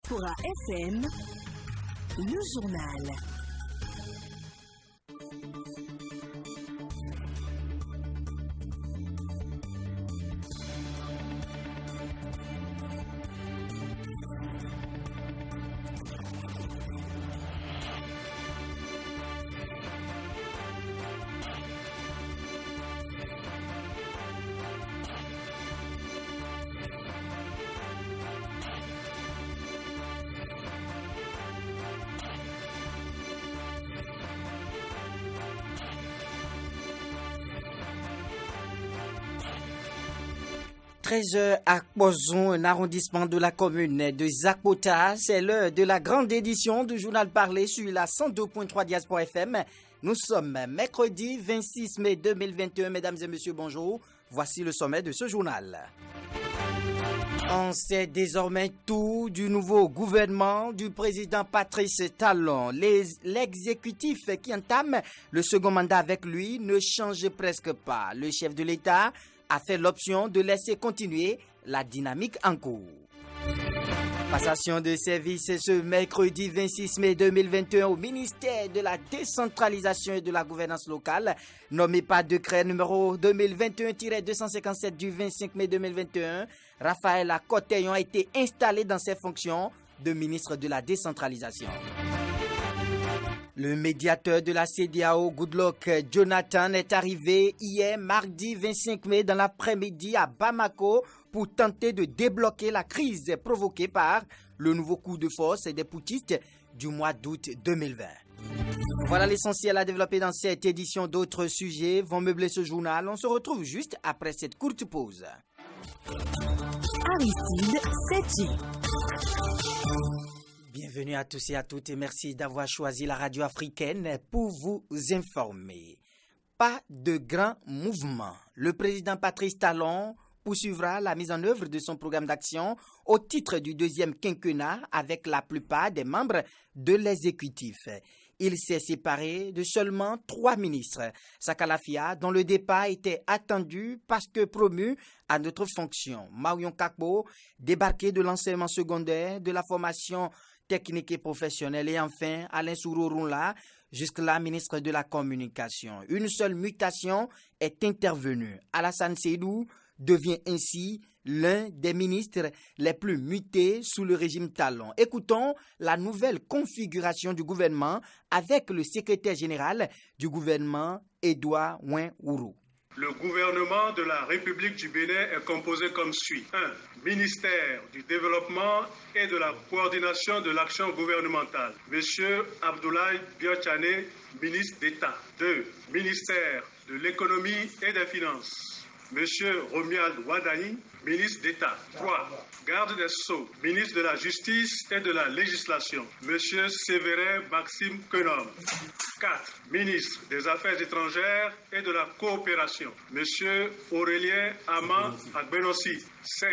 Diaspora FM, le journal. À Bozon, un arrondissement de la commune de Zakota, c'est l'heure de la grande édition du journal parlé sur la 102.3 Diaspora FM. Nous sommes mercredi 26 mai 2021. Mesdames et messieurs, bonjour. Voici le sommet de ce journal. On sait désormais tout du nouveau gouvernement du président Patrice Talon. L'exécutif qui entame le second mandat avec lui ne change presque pas. Le chef de l'État a fait l'option de laisser continuer la dynamique en cours. Passation de service ce mercredi 26 mai 2021 au ministère de la décentralisation et de la gouvernance locale, nommé par décret numéro 2021-257 du 25 mai 2021, Raphaël Akoteyon a été installé dans ses fonctions de ministre de la décentralisation. Le médiateur de la CEDEAO, Goodluck Jonathan, est arrivé hier, mardi 25 mai, dans l'après-midi à Bamako pour tenter de débloquer la crise provoquée par le nouveau coup de force des putschistes du mois d'août 2020. Voilà l'essentiel à développer dans cette édition. D'autres sujets vont meubler ce journal. On se retrouve juste après cette courte pause. Aristide Sethi. Bienvenue à tous et à toutes et merci d'avoir choisi la radio africaine pour vous informer. Pas de grand mouvement. Le président Patrice Talon poursuivra la mise en œuvre de son programme d'action au titre du deuxième quinquennat avec la plupart des membres de l'exécutif. Il s'est séparé de seulement 3 ministres. Sakalafia, dont le départ était attendu parce que promu à notre fonction. Marion Kakbo, débarqué de l'enseignement secondaire, de la formation technique et professionnelle, et enfin Alain Sourouroula, jusque-là ministre de la Communication. Une seule mutation est intervenue. Alassane Seydou devient ainsi l'un des ministres les plus mutés sous le régime Talon. Écoutons la nouvelle configuration du gouvernement avec le secrétaire général du gouvernement, Edouard Ouin-Ourou. Le gouvernement de la République du Bénin est composé comme suit. 1. Ministère du Développement et de la Coordination de l'Action Gouvernementale. Monsieur Abdoulaye Biotchane, ministre d'État. 2. Ministère de l'Économie et des Finances. Monsieur Romuald Wadani, ministre d'État. 3. Garde des Sceaux, ministre de la Justice et de la Législation. Monsieur Séverin Maxime Quenom. 4. Ministre des Affaires étrangères et de la Coopération. Monsieur Aurélien Aman Agbenossi. 5.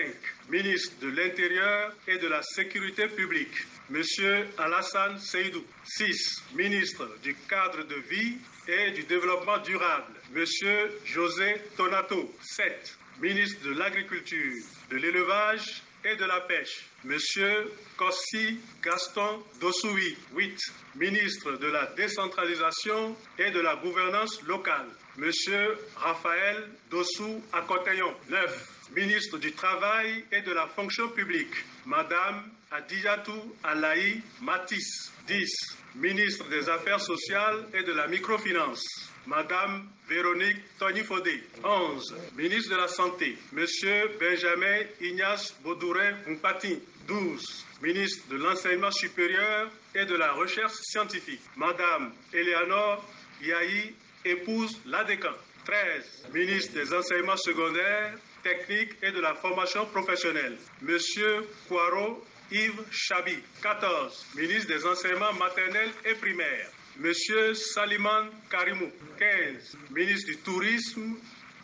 Ministre de l'Intérieur et de la Sécurité publique. Monsieur Alassane Seydou. 6. Ministre du Cadre de vie et du Développement durable. Monsieur José Tonato. 7. Ministre de l'Agriculture, de l'Élevage et de la Pêche. Monsieur Kossi Gaston Dossoui. 8. Ministre de la Décentralisation et de la Gouvernance locale. Monsieur Raphaël Dossou Akoteyon. 9. Ministre du Travail et de la Fonction publique. Madame Adijatou Alaï Matisse. 10. Ministre des Affaires sociales et de la microfinance. Madame Véronique Tonifodé. 11. Ministre de la Santé. Monsieur Benjamin Ignace Baudourin Mpati. 12. Ministre de l'Enseignement supérieur et de la Recherche scientifique. Madame Eleanor Yahi, épouse Ladécan. 13. Ministre des Enseignements secondaires, techniques et de la formation professionnelle. Monsieur Kouaro Yves Chabi. 14. Ministre des Enseignements maternels et primaires. Monsieur Saliman Karimou. 15. Ministre du Tourisme,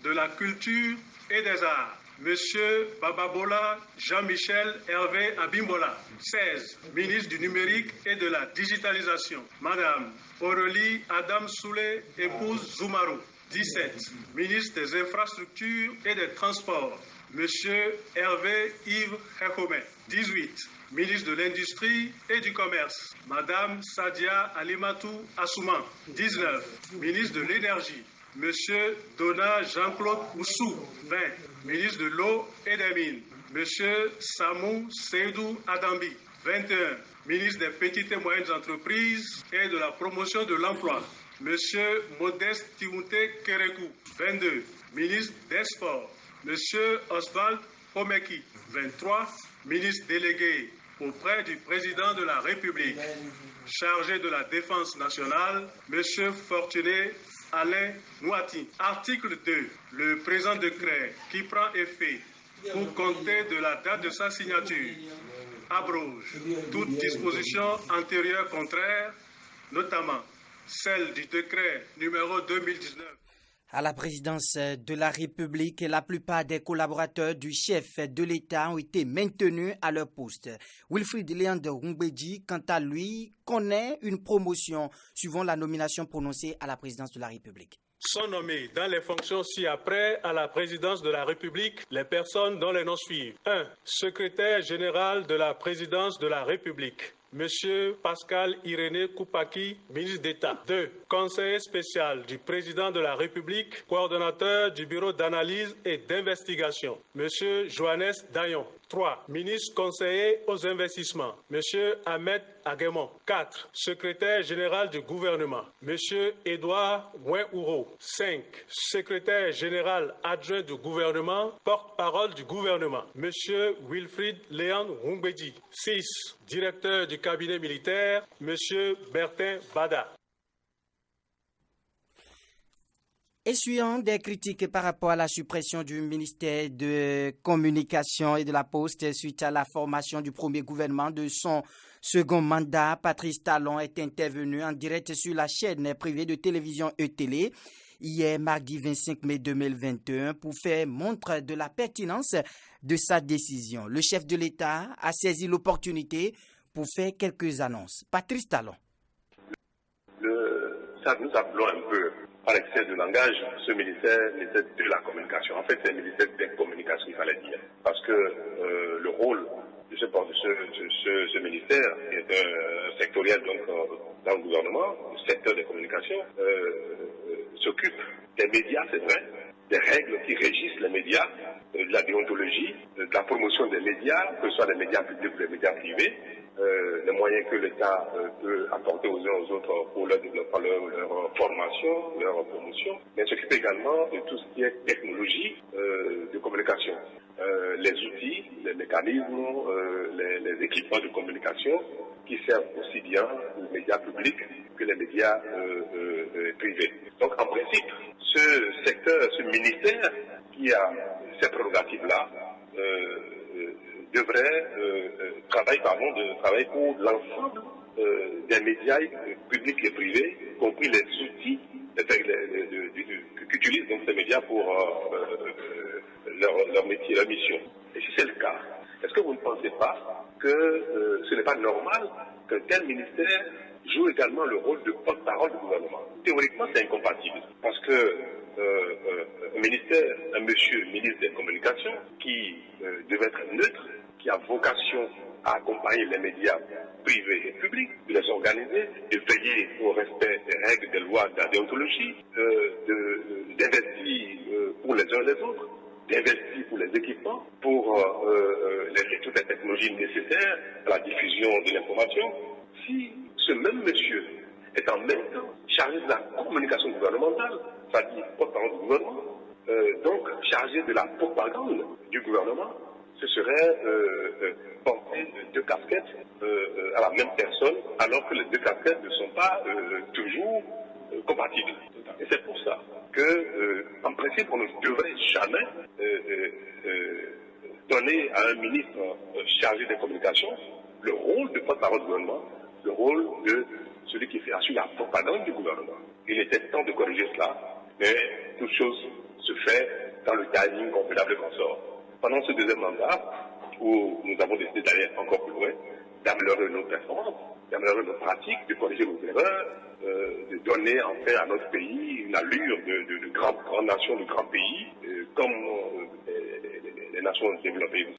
de la Culture et des Arts. Monsieur Bababola Jean-Michel Hervé Abimbola. 16. Ministre du Numérique et de la Digitalisation. Madame Aurélie Adam Soulé, épouse Zoumarou. 17. Ministre des Infrastructures et des Transports. M. Hervé Yves Hekome. 18. Ministre de l'Industrie et du Commerce, Madame Sadia Alimatou Assouman. 19. Ministre de l'Énergie, M. Dona Jean-Claude Oussou. 20. Ministre de l'Eau et des Mines, M. Samou Seydou Adambi. 21. Ministre des Petites et Moyennes Entreprises et de la Promotion de l'Emploi, M. Modeste Timothée Kérékou. 22. Ministre des Sports, M. Oswald Pomeki. 23. Ministre délégué auprès du Président de la République, chargé de la Défense nationale, M. Fortuné Alain Nouati. Article 2. Le présent décret qui prend effet pour compter de la date de sa signature abroge toute disposition antérieure contraire, notamment celle du décret numéro 2019. À la présidence de la République, la plupart des collaborateurs du chef de l'État ont été maintenus à leur poste. Wilfried Léand Rumbedji, quant à lui, connaît une promotion suivant la nomination prononcée à la présidence de la République. Sont nommés dans les fonctions ci-après à la présidence de la République les personnes dont les noms suivent. 1. Secrétaire général de la présidence de la République, Monsieur Pascal Irénée Koupaki, ministre d'État. 2. Conseiller spécial du président de la République, coordonnateur du bureau d'analyse et d'investigation, Monsieur Johannes Dayon. 3. Ministre conseiller aux investissements, Monsieur Ahmed Aguemon. 4. Secrétaire général du gouvernement, Monsieur Édouard Ouin-Ouro. 5. Secrétaire général adjoint du gouvernement, porte-parole du gouvernement, Monsieur Wilfried Léand Rumbedji. 6. Directeur du cabinet militaire, Monsieur Bertin Bada. Essuyant des critiques par rapport à la suppression du ministère de Communication et de la Poste suite à la formation du premier gouvernement de son second mandat, Patrice Talon est intervenu en direct sur la chaîne privée de télévision E-Télé hier mardi 25 mai 2021 pour faire montre de la pertinence de sa décision. Le chef de l'État a saisi l'opportunité pour faire quelques annonces. Patrice Talon. Ça nous appelons un peu par excès de langage ce ministère de la communication. En fait, c'est le ministère des communications, il fallait dire. Parce que le rôle de ce ministère est sectoriel donc, dans le gouvernement, le secteur des communications, s'occupe des médias, c'est vrai, des règles qui régissent les médias, de la déontologie, de la promotion des médias, que ce soit les médias publics ou les médias privés, les moyens que l'État peut apporter aux uns aux autres pour leur développement, leur formation, leur promotion, mais s'occupe également de tout ce qui est technologie de communication. Les outils, les mécanismes, les équipements de communication qui servent aussi bien aux médias publics que les médias privés. Donc en principe, ce secteur, ce ministère qui a ces prérogatives-là, devrait travailler pour l'ensemble des médias publics et privés, y compris les outils qu'utilisent donc ces médias pour leur métier, leur mission. Et si c'est le cas, est-ce que vous ne pensez pas que ce n'est pas normal qu'un tel ministère joue également le rôle de porte-parole du gouvernement? Théoriquement, c'est incompatible, parce que un monsieur ministre des Communications qui devait être neutre, qui a vocation à accompagner les médias privés et publics, de les organiser, de veiller au respect des règles, des lois, de la déontologie, d'investir pour les uns et les autres, d'investir pour les équipements, pour toutes les technologies nécessaires à la diffusion de l'information. Si ce même monsieur est en même temps chargé de la communication gouvernementale, c'est-à-dire porte-parole du gouvernement, donc chargé de la propagande du gouvernement, ce serait porter deux casquettes à la même personne, alors que les deux casquettes ne sont pas toujours compatibles. Et c'est pour ça que, en principe, on ne devrait jamais donner à un ministre chargé des communications le rôle de porte-parole du gouvernement, le rôle de celui qui fait assurer la propagande du gouvernement. Il était temps de corriger cela, mais toute chose se fait dans le timing convenable qu'on sort. Pendant ce deuxième mandat, où nous avons décidé d'aller encore plus loin, d'améliorer nos performances, d'améliorer nos pratiques, de corriger nos erreurs, de donner enfin à notre pays une allure de grande nation, de grand pays, comme les nations développées.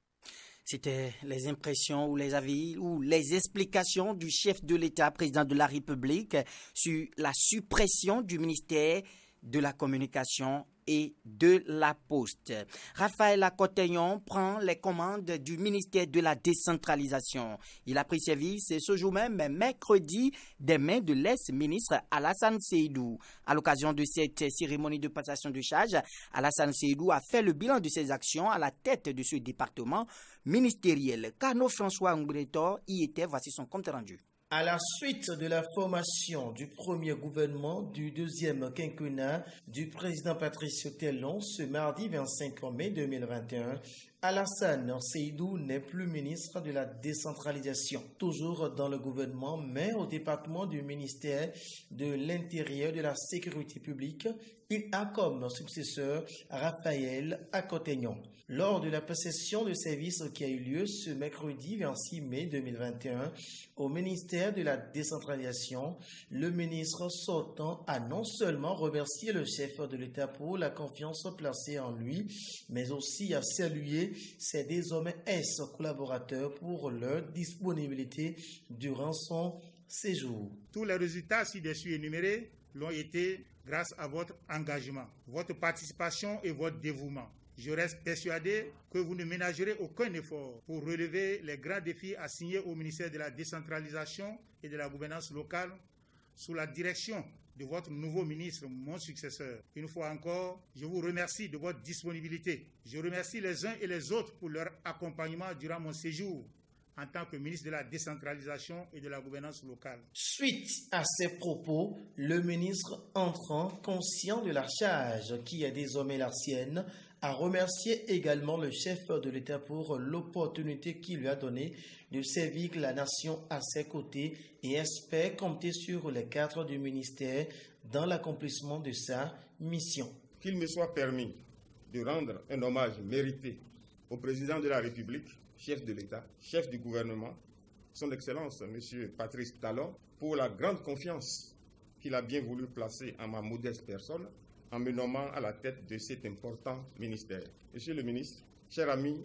C'était les impressions ou les avis ou les explications du chef de l'État, président de la République, sur la suppression du ministère de la Communication et de la Poste. Raphaël Akoteyon prend les commandes du ministère de la Décentralisation. Il a pris service ce jour même, mercredi, des mains de l'ex-ministre Alassane Seydou. À l'occasion de cette cérémonie de passation de charge, Alassane Seydou a fait le bilan de ses actions à la tête de ce département ministériel. Carnot François Ngouretor y était, voici son compte rendu. À la suite de la formation du premier gouvernement du deuxième quinquennat du président Patrice Talon ce mardi 25 mai 2021, Alassane Seydou n'est plus ministre de la décentralisation. Toujours dans le gouvernement, mais au département du ministère de l'Intérieur et de la Sécurité publique, il a comme successeur Raphaël Akoteyon. Lors de la passation de service qui a eu lieu ce mercredi 26 mai 2021 au ministère de la Décentralisation, le ministre sortant a non seulement remercié le chef de l'État pour la confiance placée en lui, mais aussi a salué ses désormais ex-collaborateurs pour leur disponibilité durant son séjour. Tous les résultats ci-dessus énumérés l'ont été grâce à votre engagement, votre participation et votre dévouement. Je reste persuadé que vous ne ménagerez aucun effort pour relever les grands défis assignés au ministère de la Décentralisation et de la Gouvernance locale sous la direction de votre nouveau ministre, mon successeur. Une fois encore, je vous remercie de votre disponibilité. Je remercie les uns et les autres pour leur accompagnement durant mon séjour en tant que ministre de la Décentralisation et de la Gouvernance locale. Suite à ces propos, le ministre entrant, conscient de la charge qui est désormais la sienne, a remercié également le chef de l'État pour l'opportunité qu'il lui a donnée de servir la nation à ses côtés et espère compter sur les cadres du ministère dans l'accomplissement de sa mission. Qu'il me soit permis de rendre un hommage mérité au président de la République, chef de l'État, chef du gouvernement, son Excellence M. Patrice Talon, pour la grande confiance qu'il a bien voulu placer en ma modeste personne en me nommant à la tête de cet important ministère. Monsieur le ministre, cher ami,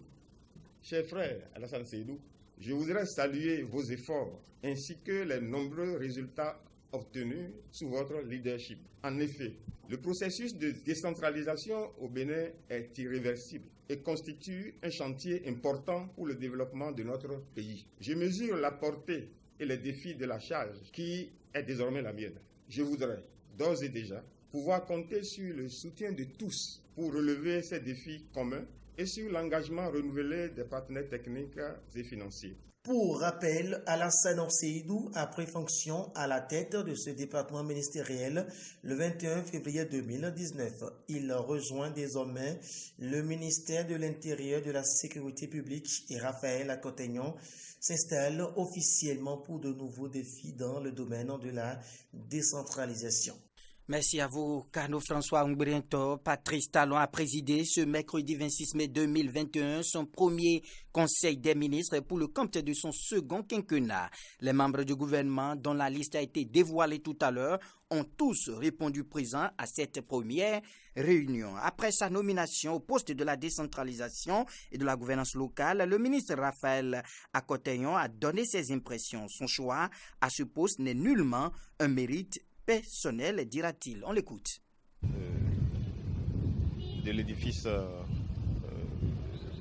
cher frère Alassane Seydou, je voudrais saluer vos efforts ainsi que les nombreux résultats obtenus sous votre leadership. En effet, le processus de décentralisation au Bénin est irréversible et constitue un chantier important pour le développement de notre pays. Je mesure la portée et les défis de la charge qui est désormais la mienne. Je voudrais d'ores et déjà pouvoir compter sur le soutien de tous pour relever ces défis communs et sur l'engagement renouvelé des partenaires techniques et financiers. Pour rappel, Alassane Seydou a pris fonction à la tête de ce département ministériel le 21 février 2019. Il rejoint désormais le ministère de l'Intérieur et de la Sécurité publique et Raphaël Akoteyon s'installe officiellement pour de nouveaux défis dans le domaine de la décentralisation. Merci à vous, Carnot François Ngouretor. Patrice Talon a présidé ce mercredi 26 mai 2021 son premier conseil des ministres pour le compte de son second quinquennat. Les membres du gouvernement, dont la liste a été dévoilée tout à l'heure, ont tous répondu présents à cette première réunion. Après sa nomination au poste de la décentralisation et de la gouvernance locale, le ministre Raphaël Akoteyon a donné ses impressions. Son choix à ce poste n'est nullement un mérite personnel, dira-t-il. On l'écoute. De l'édifice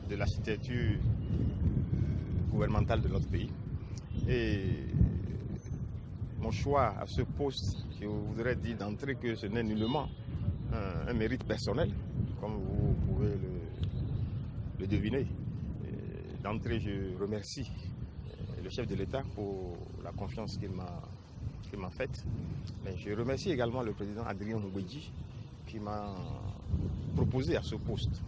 de l'architecture gouvernementale de notre pays. Et mon choix à ce poste, je voudrais dire d'entrée que ce n'est nullement un mérite personnel, comme vous pouvez le deviner. D'entrée, je remercie le chef de l'État pour la confiance qu'il m'a faite. Mais je remercie également le président Adrien Ngouedji qui m'a proposé à ce poste.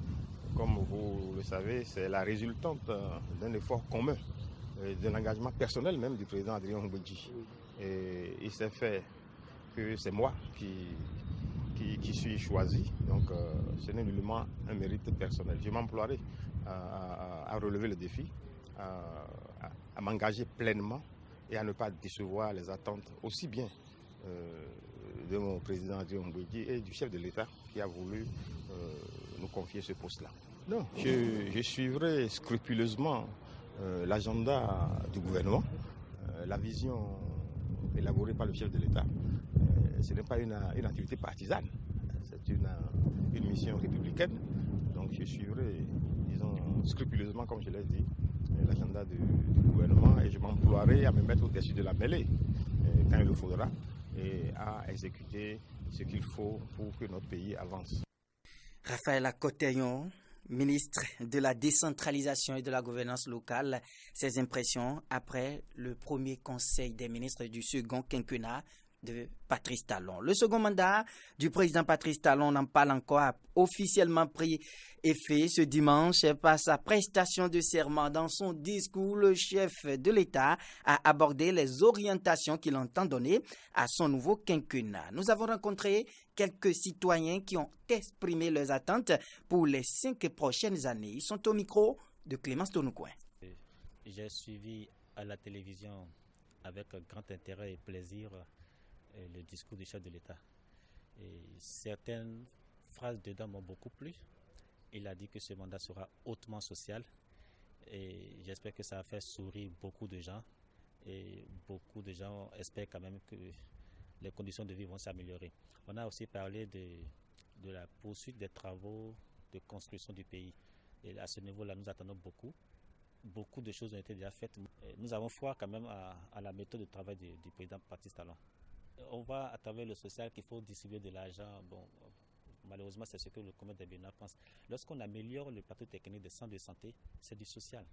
Comme vous le savez, c'est la résultante d'un effort commun, d'un engagement personnel même du président Adrien Ngouedji. Et il s'est fait que c'est moi qui suis choisi. Donc ce n'est nullement un mérite personnel. Je m'emploierai à relever le défi, à m'engager pleinement et à ne pas décevoir les attentes aussi bien de mon président Adrien Ngouedji et du chef de l'État qui a voulu nous confier ce poste-là. Non, je suivrai scrupuleusement l'agenda du gouvernement, la vision élaborée par le chef de l'État. Ce n'est pas une activité partisane, c'est une mission républicaine. Donc je suivrai, disons, scrupuleusement, comme je l'ai dit, l'agenda du gouvernement et je m'emploierai à me mettre au-dessus de la mêlée quand il le faudra et à exécuter ce qu'il faut pour que notre pays avance. Raphaël Akoteyon, ministre de la décentralisation et de la gouvernance locale, ses impressions après le premier conseil des ministres du second quinquennat de Patrice Talon. Le second mandat du président Patrice Talon n'en parle encore, a officiellement pris effet ce dimanche par sa prestation de serment. Dans son discours, le chef de l'État a abordé les orientations qu'il entend donner à son nouveau quinquennat. Nous avons rencontré quelques citoyens qui ont exprimé leurs attentes pour les 5 prochaines années. Ils sont au micro de Clémence Tonoucoin. J'ai suivi à la télévision avec grand intérêt et plaisir le discours du chef de l'État. Et certaines phrases dedans m'ont beaucoup plu. Il a dit que ce mandat sera hautement social et j'espère que ça va faire sourire beaucoup de gens et beaucoup de gens espèrent quand même que les conditions de vie vont s'améliorer. On a aussi parlé de la poursuite des travaux de construction du pays et à ce niveau-là nous attendons beaucoup. Beaucoup de choses ont été déjà faites. Nous avons foi quand même à la méthode de travail du président Patrice Talon. On voit à travers le social qu'il faut distribuer de l'argent. Bon, malheureusement, c'est ce que le commun des Béninois pense. Lorsqu'on améliore le plateau technique des centres de santé, c'est du social.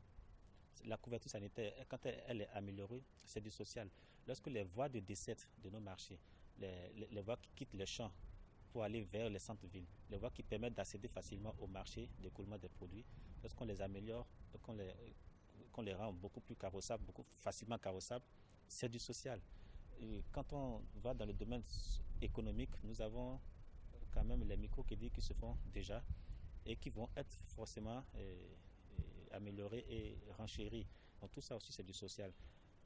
La couverture sanitaire, quand elle est améliorée, c'est du social. Lorsque les voies de desserte de nos marchés, les voies qui quittent les champs pour aller vers les centres-villes, les voies qui permettent d'accéder facilement au marché d'écoulement des produits, lorsqu'on les améliore, qu'on les rend beaucoup plus carrossables, beaucoup facilement carrossables, c'est du social. Et quand on va dans le domaine économique, nous avons quand même les microcrédits qui se font déjà et qui vont être forcément améliorés et renchéris. Donc tout ça aussi c'est du social.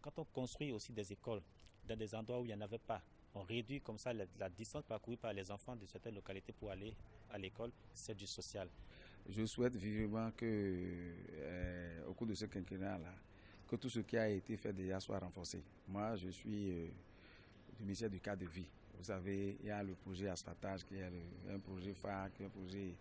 Quand on construit aussi des écoles dans des endroits où il n'y en avait pas, on réduit comme ça la distance parcourue par les enfants de certaines localités pour aller à l'école, c'est du social. Je souhaite vivement que, au cours de ce quinquennat-là, que tout ce qui a été fait déjà soit renforcé. Moi, je suis du ministère du cadre de vie. Vous savez, il y a le projet asphaltage qui est un projet phare, qui est un projet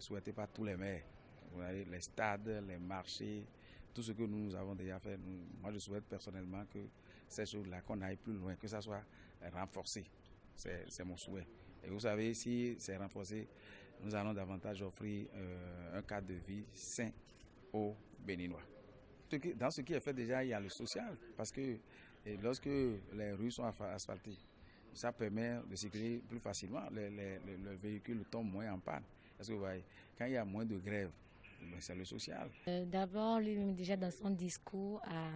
souhaité par tous les maires. Vous voyez, les stades, les marchés, tout ce que nous avons déjà fait. Moi, je souhaite personnellement que ces choses-là, qu'on aille plus loin, que ça soit renforcé. C'est mon souhait. Et vous savez, si c'est renforcé, nous allons davantage offrir un cadre de vie sain aux Béninois. Dans ce qui est fait déjà, il y a le social, parce que lorsque les rues sont asphaltées, ça permet de circuler plus facilement, le véhicule tombe moins en panne. Parce que vous voyez, quand il y a moins de grève, c'est le social. D'abord, lui-même déjà dans son discours a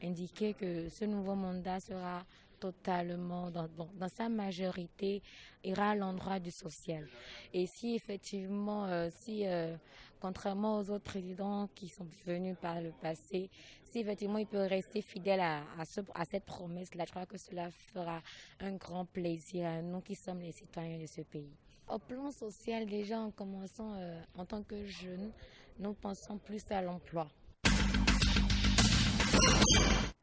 indiqué que ce nouveau mandat sera totalement, dans sa majorité, ira à l'endroit du social. Et si effectivement, contrairement aux autres présidents qui sont venus par le passé, si effectivement il peut rester fidèle à cette promesse-là, je crois que cela fera un grand plaisir à nous qui sommes les citoyens de ce pays. Au plan social, déjà en commençant en tant que jeunes, nous pensons plus à l'emploi.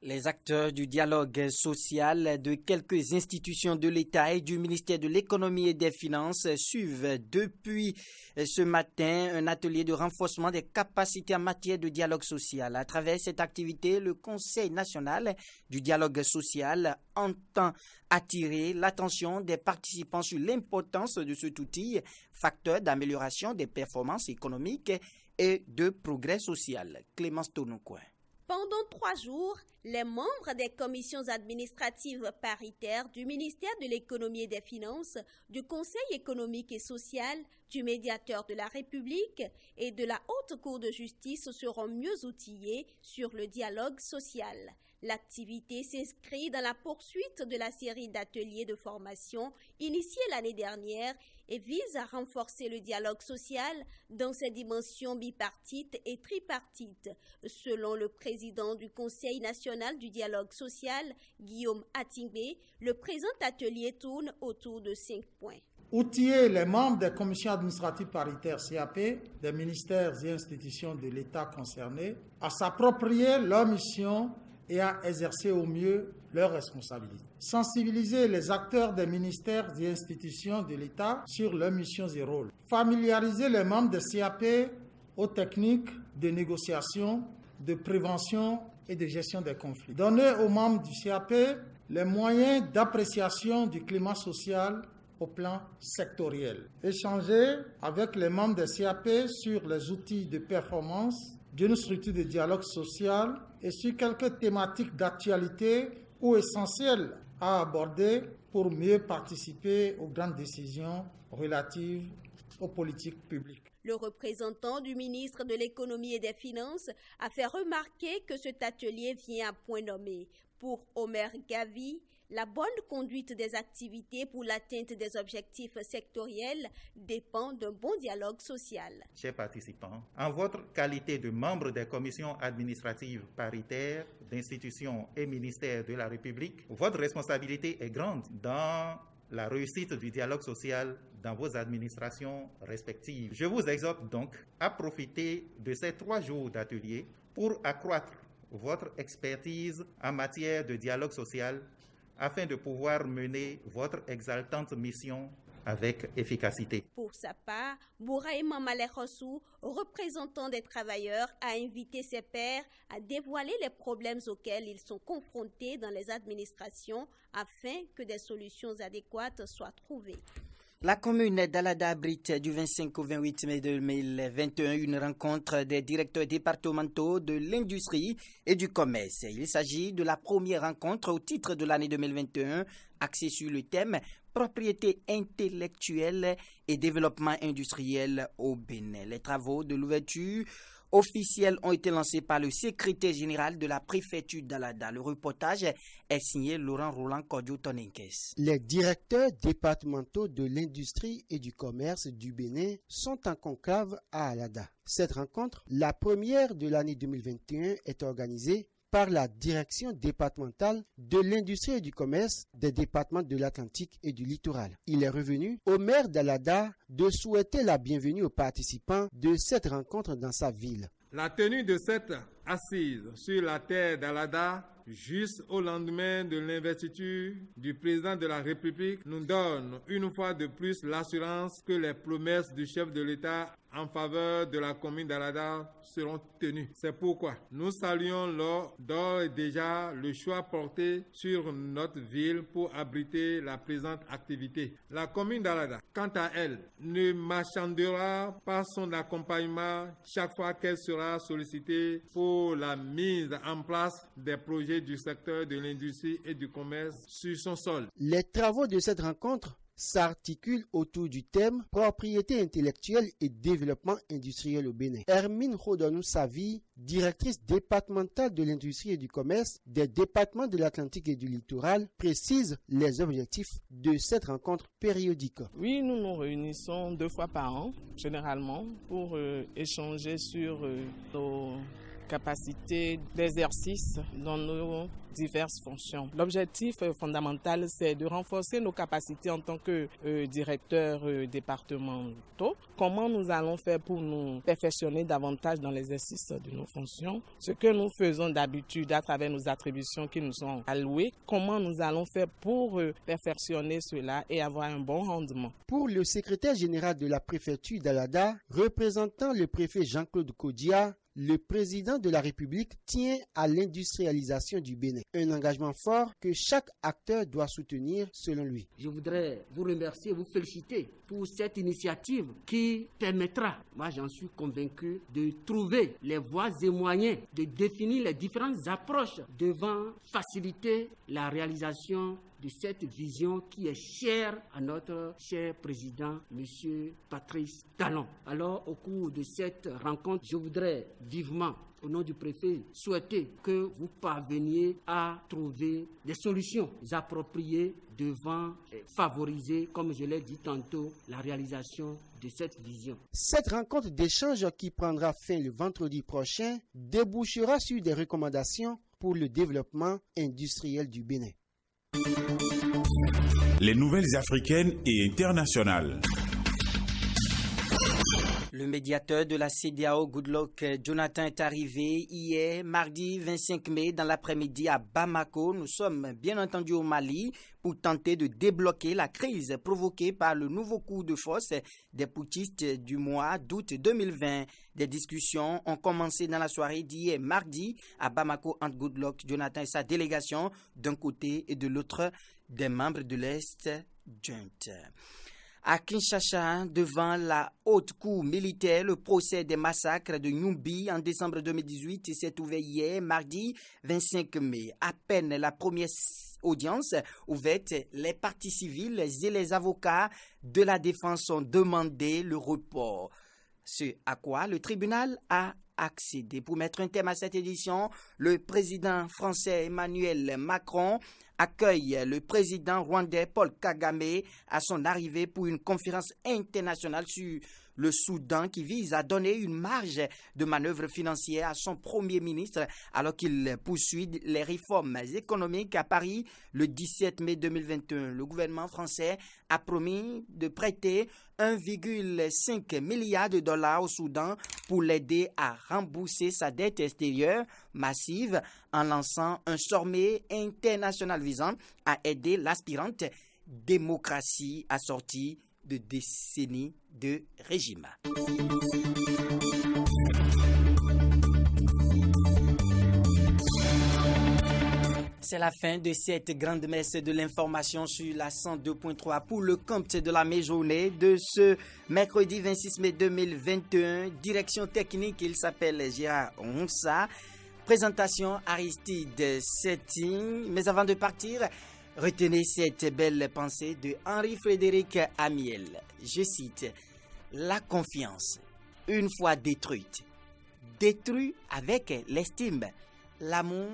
Les acteurs du dialogue social de quelques institutions de l'État et du ministère de l'Économie et des Finances suivent depuis ce matin un atelier de renforcement des capacités en matière de dialogue social. À travers cette activité, le Conseil national du dialogue social entend attirer l'attention des participants sur l'importance de cet outil, facteur d'amélioration des performances économiques et de progrès social. Clémence Tonoucoin. Pendant 3 jours, les membres des commissions administratives paritaires du ministère de l'Économie et des Finances, du Conseil économique et social, du médiateur de la République et de la Haute Cour de justice seront mieux outillés sur le dialogue social. L'activité s'inscrit dans la poursuite de la série d'ateliers de formation initiée l'année dernière et vise à renforcer le dialogue social dans ses dimensions bipartites et tripartites. Selon le président du Conseil national du dialogue social, Guillaume Atingbe, le présent atelier tourne autour de 5 points. Outiller les membres des commissions administratives paritaires CAP, des ministères et institutions de l'État concernés, à s'approprier leurs missions et à exercer au mieux leurs responsabilités. Sensibiliser les acteurs des ministères et institutions de l'État sur leurs missions et rôles. Familiariser les membres des CAP aux techniques de négociation, de prévention et de gestion des conflits. Donner aux membres du CAP les moyens d'appréciation du climat social au plan sectoriel. Échanger avec les membres des CAP sur les outils de performance d'une structure de dialogue social et sur quelques thématiques d'actualité ou essentielles à aborder pour mieux participer aux grandes décisions relatives aux politiques publiques. Le représentant du ministre de l'Économie et des Finances a fait remarquer que cet atelier vient à point nommé. Pour Omer Gavi, la bonne conduite des activités pour l'atteinte des objectifs sectoriels dépend d'un bon dialogue social. Chers participants, en votre qualité de membre des commissions administratives paritaires d'institutions et ministères de la République, votre responsabilité est grande dans la réussite du dialogue social dans vos administrations respectives. Je vous exhorte donc à profiter de ces 3 jours d'atelier pour accroître votre expertise en matière de dialogue social afin de pouvoir mener votre exaltante mission avec efficacité. Pour sa part, Bouraïma Malekhossou, représentant des travailleurs, a invité ses pairs à dévoiler les problèmes auxquels ils sont confrontés dans les administrations afin que des solutions adéquates soient trouvées. La commune d'Alada abrite du 25 au 28 mai 2021 une rencontre des directeurs départementaux de l'industrie et du commerce. Il s'agit de la première rencontre au titre de l'année 2021 axée sur le thème propriété intellectuelle et développement industriel au Bénin. Les travaux de l'ouverture officiels ont été lancés par le secrétaire général de la préfecture d'Alada. Le reportage est signé Laurent Roland Kodjo-Tonenkes. Les directeurs départementaux de l'industrie et du commerce du Bénin sont en conclave à Alada. Cette rencontre, la première de l'année 2021, est organisée par la direction départementale de l'industrie et du commerce des départements de l'Atlantique et du littoral. Il est revenu au maire d'Alada de souhaiter la bienvenue aux participants de cette rencontre dans sa ville. La tenue de cette assise sur la terre d'Alada, juste au lendemain de l'investiture du président de la République, nous donne une fois de plus l'assurance que les promesses du chef de l'État en faveur de la commune d'Alada seront tenues. C'est pourquoi nous saluons d'ores et déjà le choix porté sur notre ville pour abriter la présente activité. La commune d'Alada, quant à elle, ne marchandera pas son accompagnement chaque fois qu'elle sera sollicitée pour la mise en place des projets du secteur de l'industrie et du commerce sur son sol. Les travaux de cette rencontre s'articulent autour du thème propriété intellectuelle et développement industriel au Bénin. Hermine Rodonou-Savi, directrice départementale de l'industrie et du commerce des départements de l'Atlantique et du littoral, précise les objectifs de cette rencontre périodique. Oui, nous nous réunissons 2 fois par an, généralement, pour échanger sur nos capacités d'exercice dans nos diverses fonctions. L'objectif fondamental, c'est de renforcer nos capacités en tant que directeurs départementaux. Comment nous allons faire pour nous perfectionner davantage dans l'exercice de nos fonctions? Ce que nous faisons d'habitude à travers nos attributions qui nous sont allouées, comment nous allons faire pour perfectionner cela et avoir un bon rendement? Pour le secrétaire général de la préfecture d'Alada, représentant le préfet Jean-Claude Kodia, le président de la République tient à l'industrialisation du Bénin, un engagement fort que chaque acteur doit soutenir selon lui. Je voudrais vous remercier et vous féliciter pour cette initiative qui permettra, moi j'en suis convaincu, de trouver les voies et moyens de définir les différentes approches devant faciliter la réalisation de cette vision qui est chère à notre cher président, M. Patrice Talon. Alors, au cours de cette rencontre, je voudrais vivement, au nom du préfet, souhaiter que vous parveniez à trouver des solutions appropriées devant favoriser, comme je l'ai dit tantôt, la réalisation de cette vision. Cette rencontre d'échange qui prendra fin le vendredi prochain débouchera sur des recommandations pour le développement industriel du Bénin. Les nouvelles africaines et internationales. Le médiateur de la CEDEAO, Goodluck Jonathan, est arrivé hier, mardi 25 mai, dans l'après-midi à Bamako. Nous sommes bien entendu au Mali pour tenter de débloquer la crise provoquée par le nouveau coup de force des putschistes du mois d'août 2020. Des discussions ont commencé dans la soirée d'hier, mardi, à Bamako, entre Goodluck Jonathan et sa délégation, d'un côté et de l'autre, des membres de l'Est Joint. À Kinshasa, devant la haute cour militaire, le procès des massacres de Nyumbi en décembre 2018 s'est ouvert hier, mardi 25 mai. À peine la première audience ouverte, les parties civiles et les avocats de la défense ont demandé le report. Ce à quoi le tribunal a accédé. Pour mettre un terme à cette édition, le président français Emmanuel Macron accueille le président rwandais Paul Kagame à son arrivée pour une conférence internationale sur le Soudan qui vise à donner une marge de manœuvre financière à son premier ministre alors qu'il poursuit les réformes économiques à Paris le 17 mai 2021. Le gouvernement français a promis de prêter 1,5 milliard de dollars au Soudan pour l'aider à rembourser sa dette extérieure massive en lançant un sommet international visant à aider l'aspirante démocratie à sortir de décennies de régime. C'est la fin de cette grande messe de l'information sur la 102.3 pour le compte de la mi-journée de ce mercredi 26 mai 2021. Direction technique, il s'appelle Gérard Onsa. Présentation Aristide Setting. Mais avant de partir, retenez cette belle pensée de Henri-Frédéric Amiel. Je cite: la confiance, une fois détruite, détruit avec l'estime, l'amour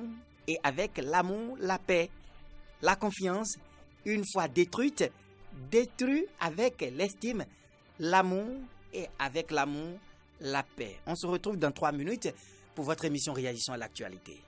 et avec l'amour, la paix. La confiance, une fois détruite, détruit avec l'estime, l'amour et avec l'amour, la paix. On se retrouve dans 3 minutes pour votre émission Réaction à l'actualité.